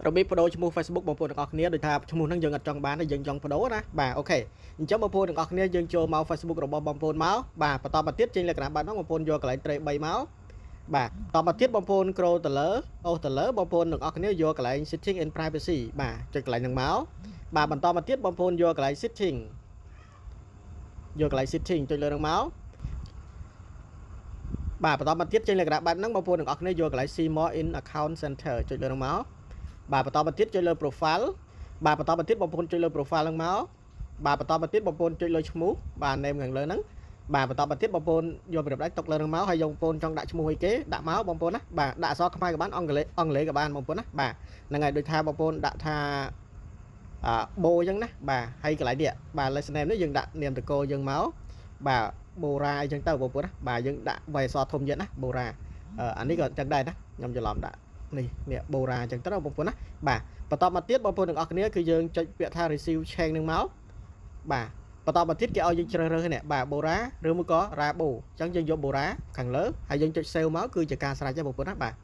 របៀបបដូរឈ្មោះ Facebook បងប្អូនទាំងអស់គ្នាដូចថាឈ្មោះហ្នឹងយើងអត់ចង់បានទេយើងចង់បដូរណាបាទអូខេអញ្ចឹងបងប្អូនទាំងអស់គ្នាយើងចូលមក Facebook របស់បងប្អូនមកបាទបន្តមកទៀតចេញលក្ខណៈបែបហ្នឹងបងប្អូនយកកន្លែង trace 3មកបាទតមកទៀតបងប្អូន scroll ទៅលើអូសទៅលើបងប្អូនទាំងអស់គ្នាយកកន្លែង setting and privacy បាទចុចកន្លែងហ្នឹងមកបាទបន្តមកទៀតបងប្អូនយកកន្លែង setting យកកន្លែង setting ចុចលើហ្នឹងមកបាទបន្តមកទៀតចេញលក្ខណៈបែបហ្នឹងបងប្អូនទាំងអស់គ្នាយកកន្លែង see more in account center ចុចលើហ្នឹងមកបាទបន្តមកទៀតចុចលើ profile បាទបន្តមកទៀតបងប្អូនចុចលើ profile ហ្នឹងមកបាទបន្តមកទៀតបងប្អូនចុចលើឈ្មោះបាទ name ខាងលើហ្នឹងបាទបន្តមកទៀតបងប្អូនយកប្រដាប់ដៃຕົកលើហ្នឹងមកហើយយកបងប្អូនចង់ដាក់ឈ្មោះអីគេដាក់មកបងប្អូនណាបាទដាក់អក្សរខ្មែរក៏បានអង់គ្លេសក៏បានបងប្អូនណាបាទហ្នឹងហើយដូចថាបងប្អូនដាក់ថាបូអញ្ចឹងណាបាទហើយកន្លែងនេះបាទ last name នេះយើងដាក់នាមតកោយើងមកបាទបូរ៉ាអញ្ចឹងទៅបងប្អូនណាបាទយើងដាក់វាយអក្សរធំទៀតណាបូរ៉ាអានេះក៏អញ្ចឹងដែរណាខ្ញុំច្រឡំដាក់នេះបូរ៉ាអញ្ចឹងទៅបងប្អូនណាបាទបន្តមកទៀតបងប្អូនទាំងអស់គ្នាគឺយើងចុចពាក្យថា receive change នឹងមកបាទបន្តមកទៀតគេឲ្យយើងជ្រើសរើសនេះបាទបូរ៉ាឬមួយក៏រ៉ាបូអញ្ចឹងយើងយកបូរ៉ាខាងលើហើយយើងចុច save មកគឺជាការស្រេចទេបងប្អូនណាបាទ